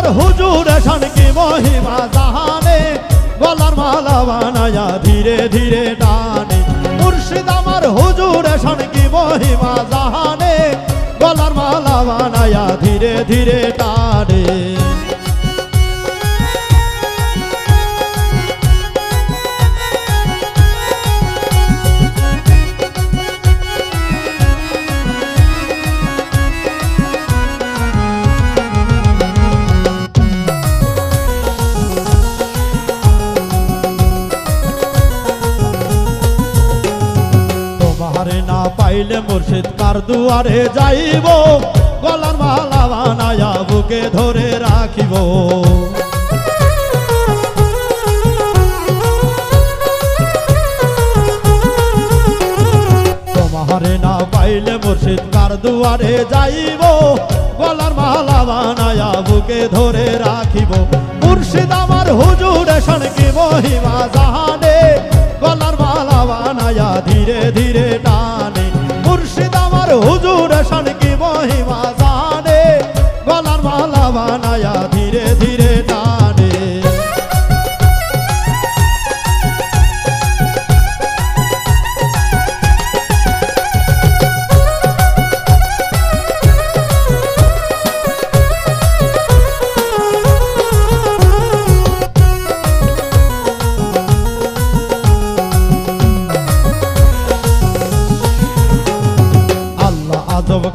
আমার হুজুর শান কি মহিমা জাহানে গলার মালা বানায়া ধীরে ধীরে টানে মুর্শিদ আমার হুজুর শান কি মহিমা জাহানে গলার মালা বানায়া ধীরে ধীরে টানে না পাইলে মুর্শিদ কার দুয়ারে যাইব গলার মালা বানায়া বুকে ধরে রাখিব তোমারে না পাইলে মুর্শিদ কার দুয়ারে যাইব গলার মালা বানায়া বুকে ধরে রাখিব মুর্শিদ আমার হুজুর শান কি মহিমা জাহানে গলার মালা বানায়া ধীরে ধীরে টানে মুর্শিদ আমার হুজুর শান কি মহিমা জানে গলার মালা বানায়া ধীরে ধীরে টানে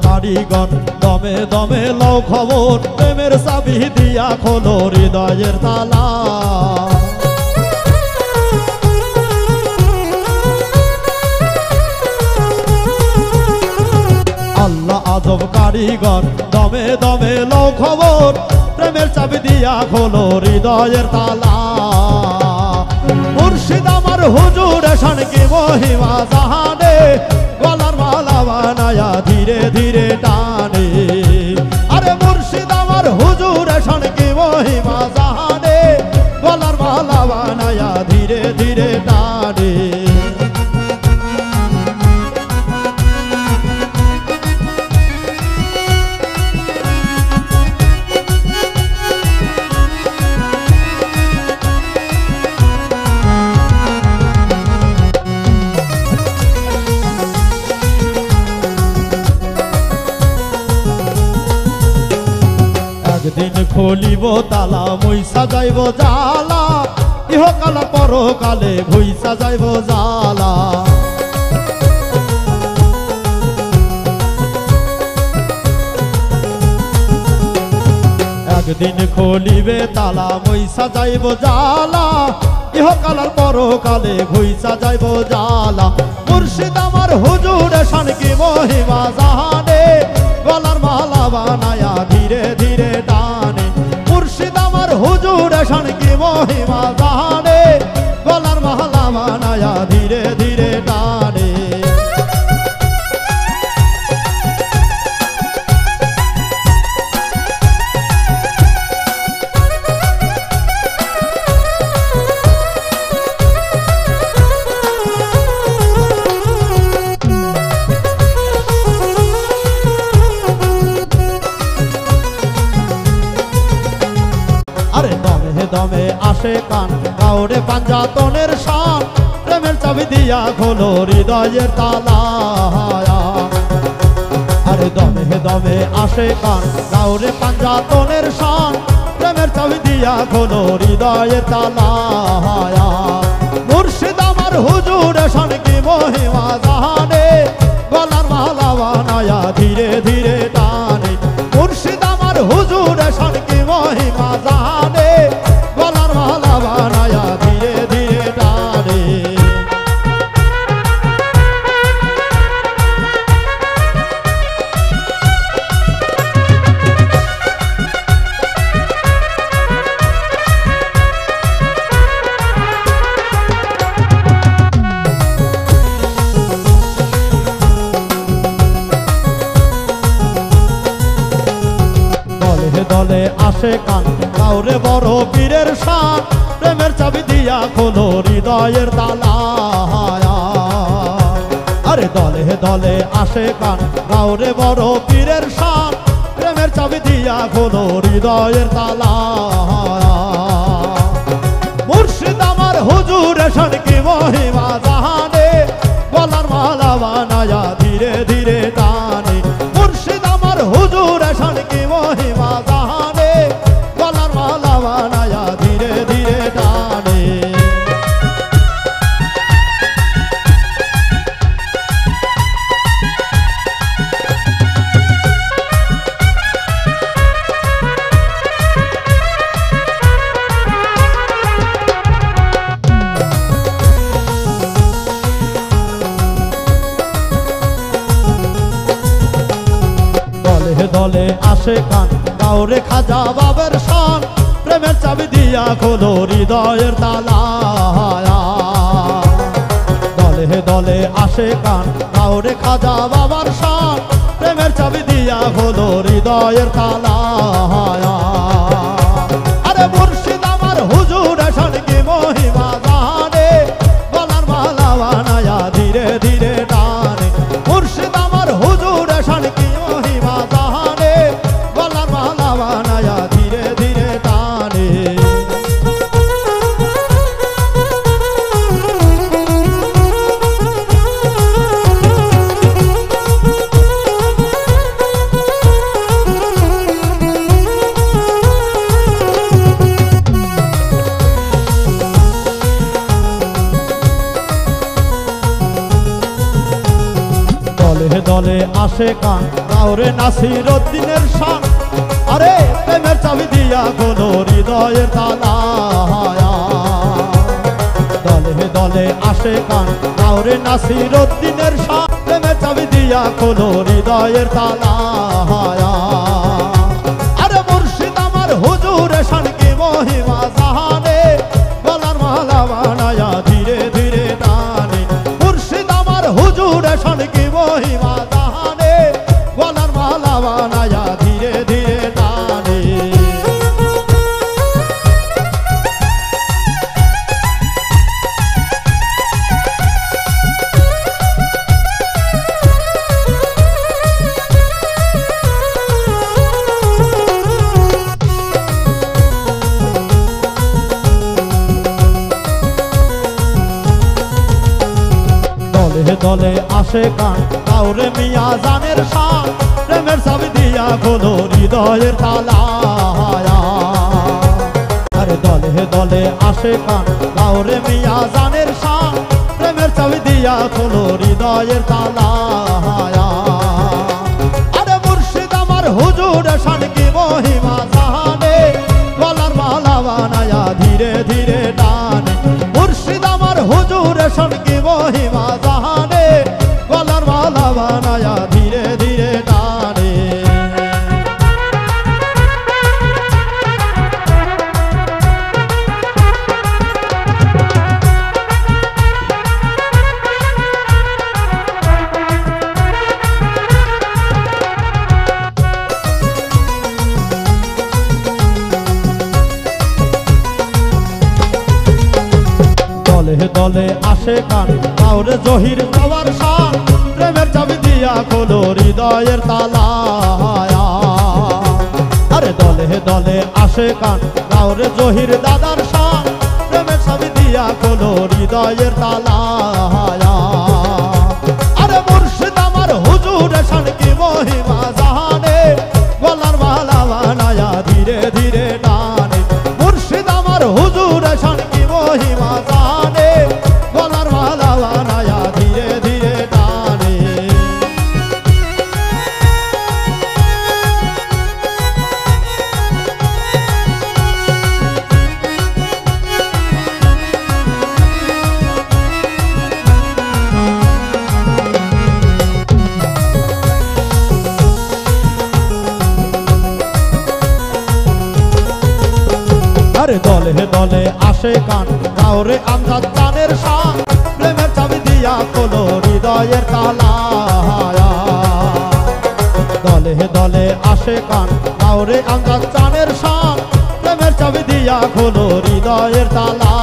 কারিগর দমে দমে লও খবর প্রেমের চাবি দিয়া খোলো হৃদয়ের তালা আল্লাহ আজব কারিগর দমে দমে লও খবর প্রেমের চাবি দিয়া খোলো হৃদয়ের তালা মুর্শিদ আমার হুজুর শান কি মহিমা জাহানে গলার মালা বানায়া ধীরে ধীরে টানে আরে মুর্শিদ আমার হুজুর শান কি মহিমা জাহানে গলার মালা বানায়া ধীরে ধীরে টানে একদিন খুলিব তালা মুইসা যাইব জালা ইহকাল পরকালে ভুইসা যাইব জালা একদিন খুলিবে তালা মুইসা যাইব জালা ইহকাল পরকালে ভুইসা যাইব জালা মুর্শিদ আমার হুজুর শান কি মহিমা জাহানে গলার মালা বানায়া ধীরে ধীরে টানে মুর্শিদ আমার হুজুর শান কি মহিমা জাহানে গলার মালা বানায়া ধীরে ধীরে টানে দমে আসে কান কাউরে পাঞ্জাতনের শান প্রেমের চাবি দিয়া খোলো হৃদয়ের তালা আরে দমে দমে আসে কান কাউরে পাঞ্জাতনের শান প্রেমের চাবি দিয়া খোলো হৃদয়ের তালা মুর্শিদ আমার হুজুর শান কি মহিমা জাহানে গলার মালা বানায়া ধীরে ধীরে টানে মুর্শিদ আমার হুজুর শান কি মহিমা জাহানে গলার মালা বানায়া ধীরে ধীরে টানে দলে আসে কান কাউরে বড় পীরের শান প্রেমের চাবি দিয়া খোলো হৃদয়ের তালা আরে দলে দলে আসে কান কাউরে বড় পীরের শান প্রেমের চাবি দিয়া খোলো হৃদয়ের তালা। মুর্শিদ আমার হুজুর এসন কি মহিমা জাহানে, গলার মালা বানায়া ধীরে ধীরে টানে। মুর্শিদ আমার হুজুর এসন কি মহিমা জাহানে, গলার মালা বানায়া ধীরে ধীরে টানে। দলে আসে কান কাউরে খাজা বাবার শান, প্রেমের চাবি দিয়া খোলো হৃদয়ের তালা। দলে দলে আসে কান কাউরে খাজা বাবার শান, প্রেমের চাবি দিয়া খোলো হৃদয়ের তালা। আরে মুর্শিদ আমার হুজুর এসন কি মহিমা জাহানে, গলার মালা বানায়া ধীরে ধীরে টানে। মুর্শিদ আমার হুজুর এসন কি মহিমা জাহানে, গলার মালা বানায়া ধীরে ধীরে টানে। দলে দলে আসে কান কাউরে নাসিরউদ্দিনের শান, আরে প্রেমের চাবি দিয়া খোলো হৃদয়ের তালা। দলে দলে আসে কান কাউরে নাসিরউদ্দিনের শান, প্রেমের চাবি দিয়া খোলো হৃদয়ের তালা। আরে মুর্শিদ আমার হুজুর এসন কি মহিমা জাহানে, গলার মালা বানায়া ধীরে ধীরে টানে। মুর্শিদ আমার হুজুর এসন কি মহিমা জাহানে, গলার মালা বানায়া ধীরে ধীরে টানে। দলে দলে আসে কান কাউরে মিয়া জানের শান, প্রেমের চাবি দিয়া খোলো হৃদয়ের তালা। আরে দলে দলে আসে কান কাউরে মিয়া জানের শান, প্রেমের চাবি দিয়া খোলো হৃদয়ের তালা। আরে মুর্শিদ আমার হুজুর এসন কি মহিমা জাহানে, গলার মালা বানায়া ধীরে ধীরে টানে। মুর্শিদ আমার হুজুর এসন কি মহিমা জাহানে, গলার মালা বানায়া ধীরে ধীরে টানে। দলে দলে আসে কান কাউরে জহির বাবার শান, প্রেমের চাবি দিয়া খোলো হৃদয়ের তালা। আরে দলে দলে আসে কান কাউরে জহির দাদার শান, প্রেমের চাবি দিয়া খোলো হৃদয়ের তালা। আরে মুর্শিদ আমার হুজুর এসন কি মহিমা জাহানে, গলার মালা বানায়া ধীরে ধীরে টানে। মুর্শিদ আমার হুজুর এসন কি মহিমা জাহানে, গলার মালা বানায়া ধীরে ধীরে টানে। আরে দলে দলে আসে কান কাউরে আমজাদ জানের শান, প্রেমের চাবি দিয়া খোলো হৃদয়ের তালা। দলে দলে আসে কান কাউরে আমজাদ জানের শান, প্রেমের চাবি দিয়া খোলো হৃদয়ের তালা।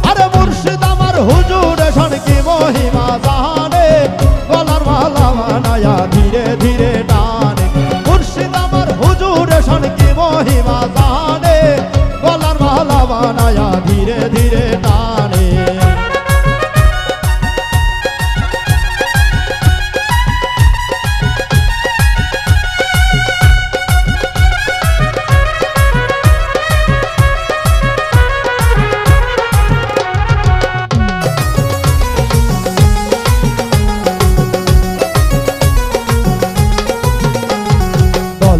আরে মুর্শিদ আমার হুজুর এসন কি মহিমা জাহানে, গলার মালা বানায়া ধীরে ধীরে টানে।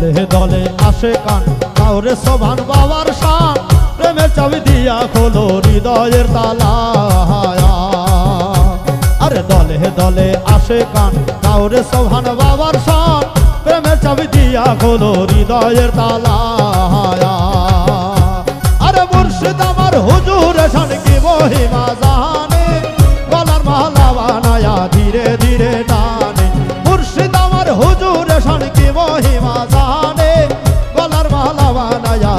দলে দলে আসে কান কাউরে সোভান বাবার শান প্রেমের চাবি দিয়া খোলো হৃদয়ের তালা আরে দলে দলে আসে কান কাউরে সোভান বাবার শান প্রেমের চাবি দিয়া খোলো হৃদয়ের তালা আরে মুর্শিদ আমার হুজুর শান কি মহিমা জানে গলার মালা বানায়া ধীরে ধীরে টানে মুর্শিদ আমার হুজুর শান কি মহিমা জানে গলার মালা বানায়া